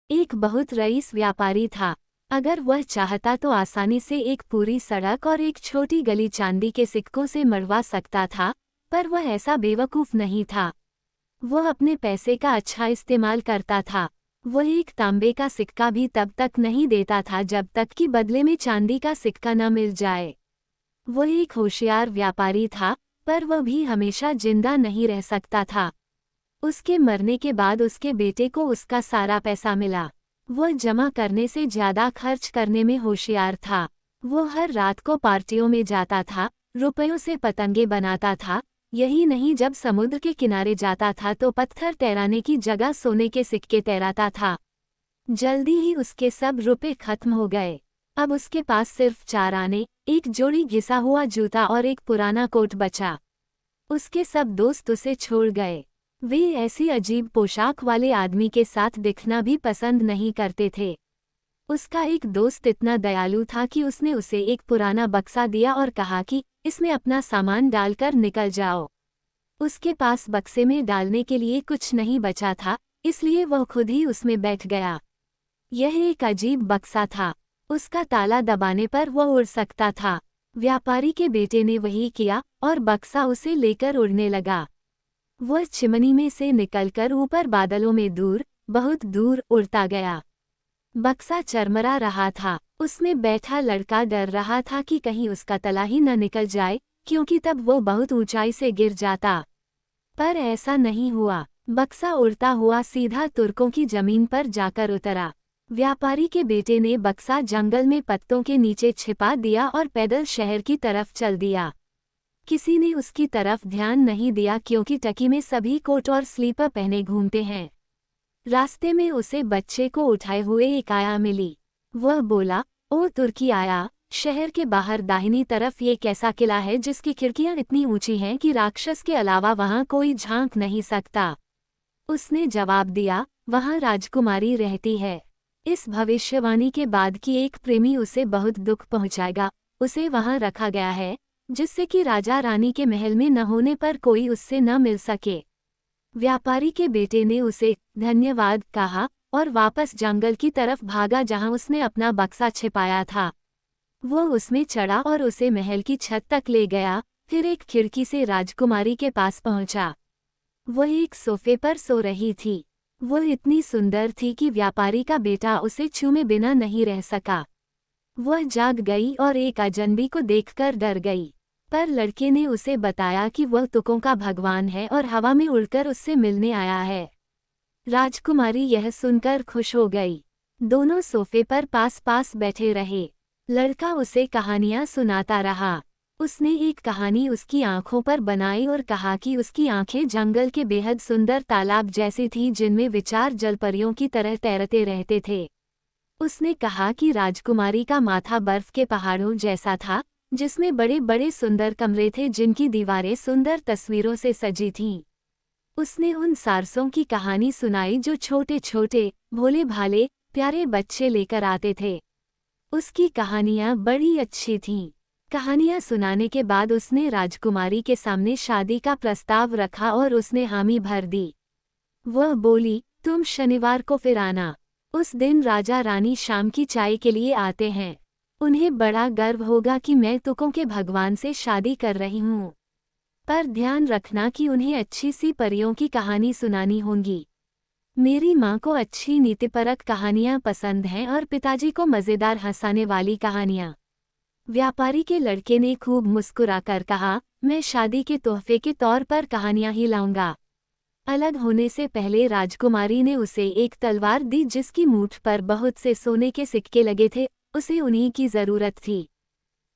एक बहुत रईस व्यापारी था। अगर वह चाहता तो आसानी से एक पूरी सड़क और एक छोटी गली चांदी के सिक्कों से मरवा सकता था, पर वह ऐसा बेवकूफ़ नहीं था। वह अपने पैसे का अच्छा इस्तेमाल करता था। वह एक तांबे का सिक्का भी तब तक नहीं देता था जब तक कि बदले में चांदी का सिक्का न मिल जाए। वह एक होशियार व्यापारी था, पर वह भी हमेशा जिंदा नहीं रह सकता था। उसके मरने के बाद उसके बेटे को उसका सारा पैसा मिला। वह जमा करने से ज्यादा खर्च करने में होशियार था। वह हर रात को पार्टियों में जाता था, रुपयों से पतंगे बनाता था। यही नहीं, जब समुद्र के किनारे जाता था तो पत्थर तैराने की जगह सोने के सिक्के तैराता था। जल्दी ही उसके सब रुपए खत्म हो गए। अब उसके पास सिर्फ 4 आने, एक जोड़ी घिसा हुआ जूता और एक पुराना कोट बचा। उसके सब दोस्त उसे छोड़ गए। वे ऐसी अजीब पोशाक वाले आदमी के साथ दिखना भी पसंद नहीं करते थे। उसका एक दोस्त इतना दयालु था कि उसने उसे एक पुराना बक्सा दिया और कहा कि इसमें अपना सामान डालकर निकल जाओ। उसके पास बक्से में डालने के लिए कुछ नहीं बचा था, इसलिए वह खुद ही उसमें बैठ गया। यह एक अजीब बक्सा था। उसका ताला दबाने पर वह उड़ सकता था। व्यापारी के बेटे ने वही किया और बक्सा उसे लेकर उड़ने लगा। वह चिमनी में से निकलकर ऊपर बादलों में दूर, बहुत दूर उड़ता गया। बक्सा चरमरा रहा था। उसमें बैठा लड़का डर रहा था कि कहीं उसका तला ही न निकल जाए, क्योंकि तब वो बहुत ऊंचाई से गिर जाता। पर ऐसा नहीं हुआ। बक्सा उड़ता हुआ सीधा तुर्कों की जमीन पर जाकर उतरा। व्यापारी के बेटे ने बक्सा जंगल में पत्तों के नीचे छिपा दिया और पैदल शहर की तरफ चल दिया। किसी ने उसकी तरफ ध्यान नहीं दिया, क्योंकि टकी में सभी कोट और स्लीपर पहने घूमते हैं। रास्ते में उसे बच्चे को उठाए हुए एक आया मिली। वह बोला, ओ तुर्की आया, शहर के बाहर दाहिनी तरफ ये कैसा किला है जिसकी खिड़कियां इतनी ऊंची हैं कि राक्षस के अलावा वहां कोई झांक नहीं सकता। उसने जवाब दिया, वहां राजकुमारी रहती है। इस भविष्यवाणी के बाद कि एक प्रेमी उसे बहुत दुख पहुंचाएगा, उसे वहां रखा गया है, जिससे कि राजा रानी के महल में न होने पर कोई उससे न मिल सके। व्यापारी के बेटे ने उसे धन्यवाद कहा और वापस जंगल की तरफ भागा जहां उसने अपना बक्सा छिपाया था। वो उसमें चढ़ा और उसे महल की छत तक ले गया, फिर एक खिड़की से राजकुमारी के पास पहुंचा। वह एक सोफे पर सो रही थी। वह इतनी सुंदर थी कि व्यापारी का बेटा उसे छूए बिना नहीं रह सका। वह जाग गई और एक अजनबी को देखकर डर गई, पर लड़के ने उसे बताया कि वह तुकों का भगवान है और हवा में उड़कर उससे मिलने आया है। राजकुमारी यह सुनकर खुश हो गई। दोनों सोफे पर पास पास बैठे रहे। लड़का उसे कहानियां सुनाता रहा। उसने एक कहानी उसकी आंखों पर बनाई और कहा कि उसकी आंखें जंगल के बेहद सुंदर तालाब जैसी थीं, जिनमें विचार जलपरियों की तरह तैरते रहते थे। उसने कहा कि राजकुमारी का माथा बर्फ के पहाड़ों जैसा था, जिसमें बड़े बड़े सुंदर कमरे थे जिनकी दीवारें सुंदर तस्वीरों से सजी थीं। उसने उन सारसों की कहानी सुनाई जो छोटे छोटे, भोले भाले, प्यारे बच्चे लेकर आते थे। उसकी कहानियां बड़ी अच्छी थीं। कहानियां सुनाने के बाद उसने राजकुमारी के सामने शादी का प्रस्ताव रखा और उसने हामी भर दी। वह बोली, तुम शनिवार को फिर आना। उस दिन राजा रानी शाम की चाय के लिए आते हैं। उन्हें बड़ा गर्व होगा कि मैं तुकों के भगवान से शादी कर रही हूँ। पर ध्यान रखना कि उन्हें अच्छी सी परियों की कहानी सुनानी होंगी। मेरी माँ को अच्छी नीतिपरक कहानियाँ पसंद हैं और पिताजी को मज़ेदार हंसाने वाली कहानियाँ। व्यापारी के लड़के ने खूब मुस्कुराकर कहा, मैं शादी के तोहफे के तौर पर कहानियाँ ही लाऊंगा। अलग होने से पहले राजकुमारी ने उसे एक तलवार दी जिसकी मूठ पर बहुत से सोने के सिक्के लगे थे। उसे उन्हीं की जरूरत थी।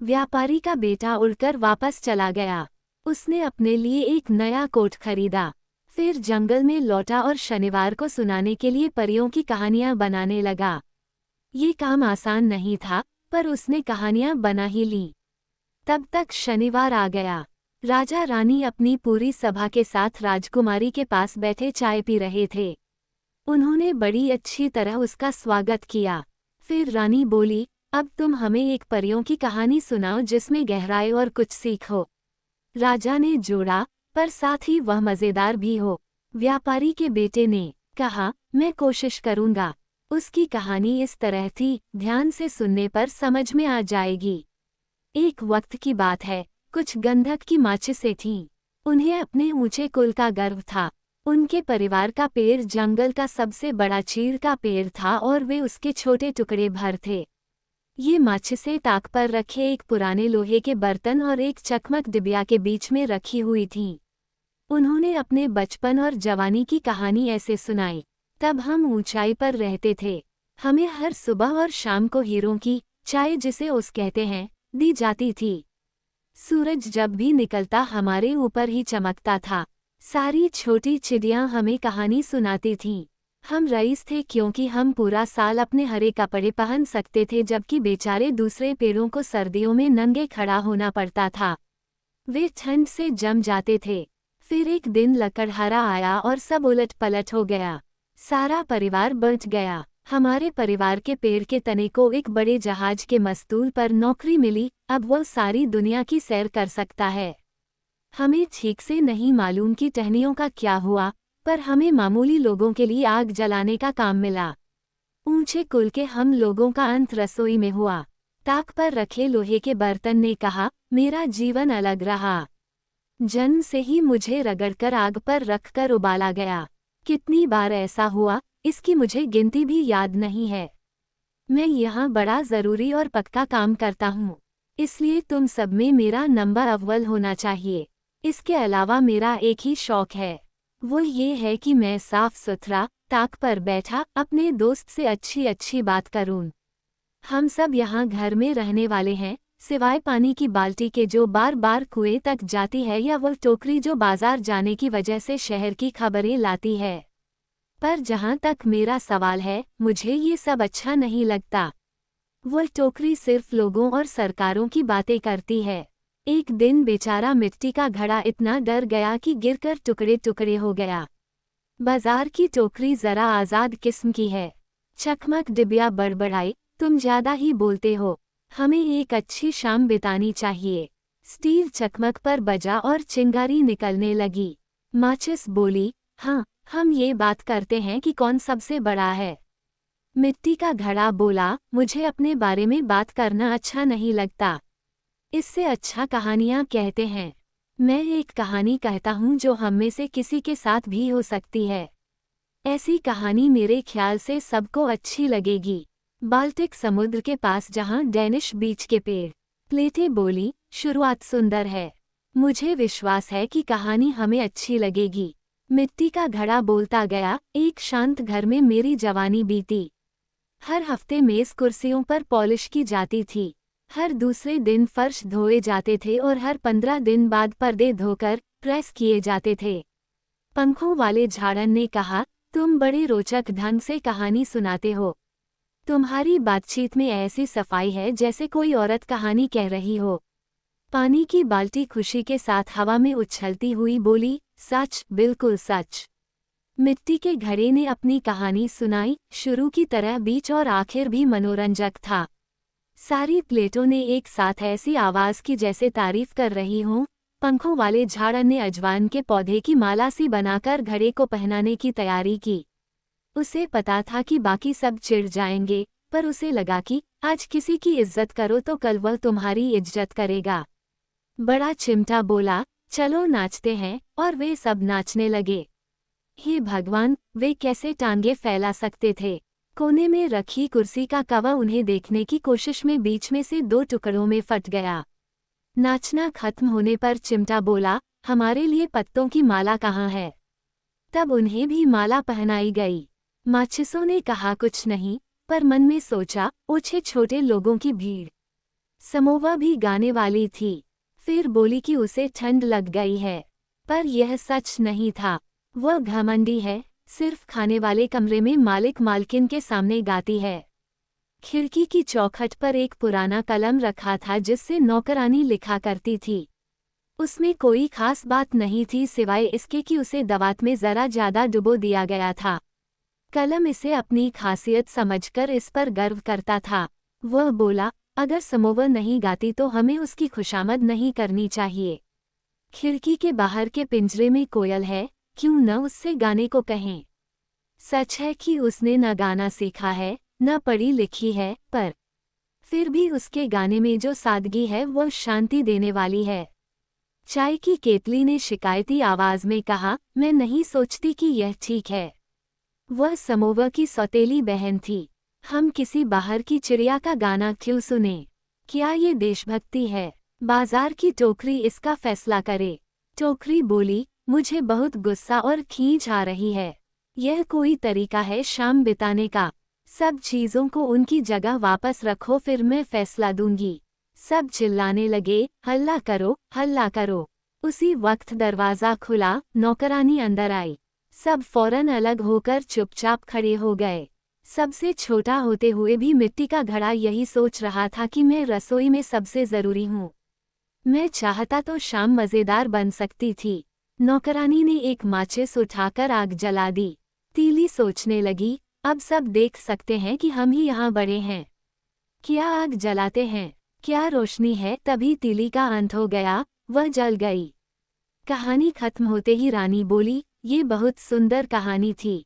व्यापारी का बेटा उड़कर वापस चला गया। उसने अपने लिए एक नया कोट खरीदा, फिर जंगल में लौटा और शनिवार को सुनाने के लिए परियों की कहानियां बनाने लगा। ये काम आसान नहीं था, पर उसने कहानियां बना ही लीं। तब तक शनिवार आ गया। राजा रानी अपनी पूरी सभा के साथ राजकुमारी के पास बैठे चाय पी रहे थे। उन्होंने बड़ी अच्छी तरह उसका स्वागत किया। फिर रानी बोली, अब तुम हमें एक परियों की कहानी सुनाओ जिसमें गहराई और कुछ सीख हो। राजा ने जोड़ा, पर साथ ही वह मज़ेदार भी हो। व्यापारी के बेटे ने कहा, मैं कोशिश करूंगा। उसकी कहानी इस तरह थी, ध्यान से सुनने पर समझ में आ जाएगी। एक वक्त की बात है, कुछ गंधक की माचिसें थीं। उन्हें अपने ऊंचे कुल का गर्व था। उनके परिवार का पेड़ जंगल का सबसे बड़ा चीड़ का पेड़ था और वे उसके छोटे टुकड़े भर थे। ये माचिसें ताक पर रखे एक पुराने लोहे के बर्तन और एक चकमक डिबिया के बीच में रखी हुई थीं। उन्होंने अपने बचपन और जवानी की कहानी ऐसे सुनाई। तब हम ऊंचाई पर रहते थे। हमें हर सुबह और शाम को हीरों की चाय, जिसे ओस कहते हैं, दी जाती थी। सूरज जब भी निकलता हमारे ऊपर ही चमकता था। सारी छोटी चिड़ियां हमें कहानी सुनाती थीं। हम रईस थे क्योंकि हम पूरा साल अपने हरे कपड़े पहन सकते थे, जबकि बेचारे दूसरे पेड़ों को सर्दियों में नंगे खड़ा होना पड़ता था। वे ठंड से जम जाते थे। फिर एक दिन लकड़हारा आया और सब उलट पलट हो गया। सारा परिवार बच गया। हमारे परिवार के पेड़ के तने को एक बड़े जहाज के मस्तूल पर नौकरी मिली। अब वह सारी दुनिया की सैर कर सकता है। हमें ठीक से नहीं मालूम कि टहनियों का क्या हुआ, पर हमें मामूली लोगों के लिए आग जलाने का काम मिला। ऊंचे कुल के हम लोगों का अंत रसोई में हुआ। ताक पर रखे लोहे के बर्तन ने कहा, मेरा जीवन अलग रहा। जन्म से ही मुझे रगड़कर आग पर रखकर उबाला गया। कितनी बार ऐसा हुआ, इसकी मुझे गिनती भी याद नहीं है। मैं यहाँ बड़ा ज़रूरी और पक्का काम करता हूँ, इसलिए तुम सब में मेरा नंबर अव्वल होना चाहिए। इसके अलावा मेरा एक ही शौक है, वो ये है कि मैं साफ सुथरा ताक पर बैठा अपने दोस्त से अच्छी अच्छी बात करूँ। हम सब यहाँ घर में रहने वाले हैं, सिवाय पानी की बाल्टी के जो बार बार कुएं तक जाती है, या वो टोकरी जो बाजार जाने की वजह से शहर की खबरें लाती है। पर जहाँ तक मेरा सवाल है, मुझे ये सब अच्छा नहीं लगता। वो टोकरी सिर्फ लोगों और सरकारों की बातें करती है। एक दिन बेचारा मिट्टी का घड़ा इतना डर गया कि गिरकर टुकड़े टुकड़े हो गया। बाजार की टोकरी जरा आज़ाद किस्म की है। चकमक डिबिया बड़बड़ाई, तुम ज्यादा ही बोलते हो, हमें एक अच्छी शाम बितानी चाहिए। स्टील चकमक पर बजा और चिंगारी निकलने लगी। माचिस बोली, हाँ, हम ये बात करते हैं कि कौन सबसे बड़ा है। मिट्टी का घड़ा बोला, मुझे अपने बारे में बात करना अच्छा नहीं लगता। इससे अच्छा कहानियाँ कहते हैं। मैं एक कहानी कहता हूँ जो हम में से किसी के साथ भी हो सकती है। ऐसी कहानी मेरे ख्याल से सबको अच्छी लगेगी। बाल्टिक समुद्र के पास जहाँ डैनिश बीच के पेड़। प्लेटे बोली, शुरुआत सुंदर है। मुझे विश्वास है कि कहानी हमें अच्छी लगेगी। मिट्टी का घड़ा बोलता गया, एक शांत घर में मेरी जवानी बीती। हर हफ्ते मेज कुर्सियों पर पॉलिश की जाती थी। हर दूसरे दिन फर्श धोए जाते थे और हर 15 दिन बाद पर्दे धोकर प्रेस किए जाते थे। पंखों वाले झाड़न ने कहा, तुम बड़े रोचक ढंग से कहानी सुनाते हो। तुम्हारी बातचीत में ऐसी सफाई है जैसे कोई औरत कहानी कह रही हो। पानी की बाल्टी खुशी के साथ हवा में उछलती हुई बोली, सच, बिल्कुल सच। मिट्टी के घड़े ने अपनी कहानी सुनाई, शुरू की तरह बीच और आखिर भी मनोरंजक था। सारी प्लेटों ने एक साथ ऐसी आवाज की जैसे तारीफ कर रही हों। पंखों वाले झाड़न ने अजवाइन के पौधे की माला सी बनाकर घड़े को पहनाने की तैयारी की। उसे पता था कि बाकी सब चिढ़ जाएंगे, पर उसे लगा कि आज किसी की इज्जत करो तो कल वह तुम्हारी इज्जत करेगा। बड़ा चिमटा बोला, चलो नाचते हैं, और वे सब नाचने लगे। हे भगवान, वे कैसे टांगे फैला सकते थे। कोने में रखी कुर्सी का कवा उन्हें देखने की कोशिश में बीच में से 2 टुकड़ों में फट गया। नाचना खत्म होने पर चिमटा बोला, हमारे लिए पत्तों की माला कहाँ है। तब उन्हें भी माला पहनाई गई। माचिसों ने कहा कुछ नहीं, पर मन में सोचा, ओछे छोटे लोगों की भीड़। समोवा भी गाने वाली थी। फिर बोली कि उसे ठंड लग गई है, पर यह सच नहीं था। वह घमंडी है, सिर्फ खाने वाले कमरे में मालिक मालकिन के सामने गाती है। खिड़की की चौखट पर एक पुराना कलम रखा था जिससे नौकरानी लिखा करती थी। उसमें कोई खास बात नहीं थी सिवाय इसके कि उसे दवात में जरा ज्यादा डुबो दिया गया था। कलम इसे अपनी खासियत समझकर इस पर गर्व करता था। वह बोला, अगर समोवर नहीं गाती तो हमें उसकी खुशामद नहीं करनी चाहिए। खिड़की के बाहर के पिंजरे में कोयल है, क्यों न उससे गाने को कहें। सच है कि उसने न गाना सीखा है, न पढ़ी लिखी है, पर फिर भी उसके गाने में जो सादगी है वो शांति देने वाली है। चाय की केतली ने शिकायती आवाज में कहा, मैं नहीं सोचती कि यह ठीक है। वह समोवा की सौतेली बहन थी। हम किसी बाहर की चिड़िया का गाना क्यों सुने? क्या ये देशभक्ति है? बाजार की टोकरी इसका फैसला करे। टोकरी बोली, मुझे बहुत गुस्सा और खींच आ रही है। यह कोई तरीका है शाम बिताने का? सब चीजों को उनकी जगह वापस रखो, फिर मैं फैसला दूंगी। सब चिल्लाने लगे, हल्ला करो, हल्ला करो। उसी वक्त दरवाजा खुला, नौकरानी अंदर आई। सब फौरन अलग होकर चुपचाप खड़े हो गए। सबसे छोटा होते हुए भी मिट्टी का घड़ा यही सोच रहा था कि मैं रसोई में सबसे जरूरी हूँ। मैं चाहता तो शाम मजेदार बन सकती थी। नौकरानी ने एक माचिस उठाकर आग जला दी। तीली सोचने लगी, अब सब देख सकते हैं कि हम ही यहाँ बड़े हैं। क्या आग जलाते हैं? क्या रोशनी है? तभी तीली का अंत हो गया, वह जल गई। कहानी खत्म होते ही रानी बोली, ये बहुत सुंदर कहानी थी।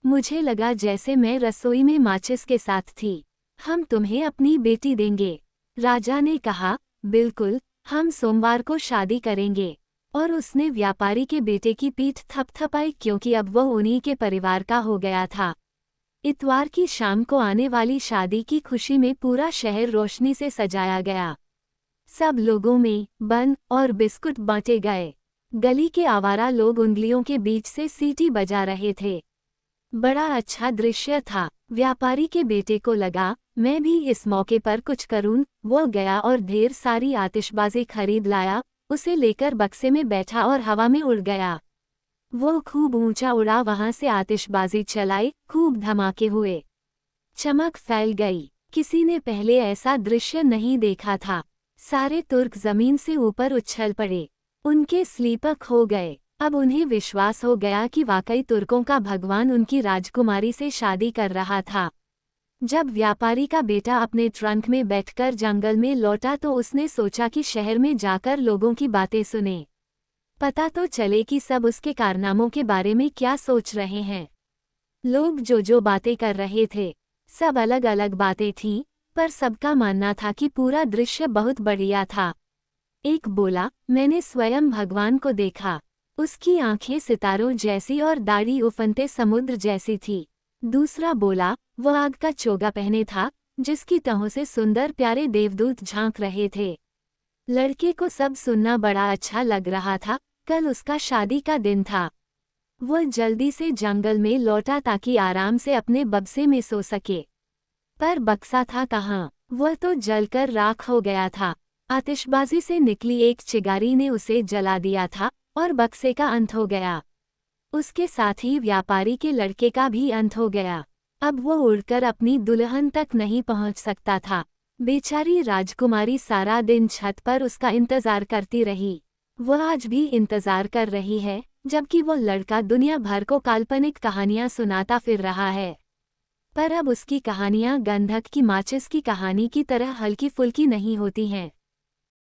मुझे लगा जैसे मैं रसोई में माचिस के साथ थी। हम तुम्हें अपनी बेटी देंगे। राजा ने कहा, बिल्कुल, हम सोमवार को शादी करेंगे। और उसने व्यापारी के बेटे की पीठ थपथपाई, क्योंकि अब वह उन्हीं के परिवार का हो गया था। इतवार की शाम को आने वाली शादी की खुशी में पूरा शहर रोशनी से सजाया गया। सब लोगों में बन और बिस्कुट बांटे गए। गली के आवारा लोग उंगलियों के बीच से सीटी बजा रहे थे। बड़ा अच्छा दृश्य था। व्यापारी के बेटे को लगा, मैं भी इस मौके पर कुछ करूं। वो गया और ढेर सारी आतिशबाजी खरीद लाया, उसे लेकर बक्से में बैठा और हवा में उड़ गया। वो खूब ऊंचा उड़ा, वहां से आतिशबाजी चलाई, खूब धमाके हुए। चमक फैल गई। किसी ने पहले ऐसा दृश्य नहीं देखा था। सारे तुर्क जमीन से ऊपर उछल पड़े। उनके स्लीपर खो गए। अब उन्हें विश्वास हो गया कि वाकई तुर्कों का भगवान उनकी राजकुमारी से शादी कर रहा था। जब व्यापारी का बेटा अपने ट्रंक में बैठकर जंगल में लौटा तो उसने सोचा कि शहर में जाकर लोगों की बातें सुने। पता तो चले कि सब उसके कारनामों के बारे में क्या सोच रहे हैं। लोग जो बातें कर रहे थे, सब अलग अलग बातें थीं, पर सबका मानना था कि पूरा दृश्य बहुत बढ़िया था। एक बोला, मैंने स्वयं भगवान को देखा। उसकी आंखें सितारों जैसी और दाढ़ी उफनते समुद्र जैसी थी। दूसरा बोला, वह आग का चोगा पहने था, जिसकी तहों से सुंदर प्यारे देवदूत झांक रहे थे। लड़के को सब सुनना बड़ा अच्छा लग रहा था। कल उसका शादी का दिन था। वह जल्दी से जंगल में लौटा ताकि आराम से अपने बक्से में सो सके। पर बक्सा था कहाँ? वह तो जलकर राख हो गया था। आतिशबाजी से निकली एक चिंगारी ने उसे जला दिया था और बक्से का अंत हो गया। उसके साथ ही व्यापारी के लड़के का भी अंत हो गया। अब वो उड़कर अपनी दुल्हन तक नहीं पहुंच सकता था। बेचारी राजकुमारी सारा दिन छत पर उसका इंतजार करती रही। वह आज भी इंतजार कर रही है, जबकि वो लड़का दुनिया भर को काल्पनिक कहानियां सुनाता फिर रहा है। पर अब उसकी कहानियां गंधक की माचिस की कहानी की तरह हल्की फुल्की नहीं होती हैं।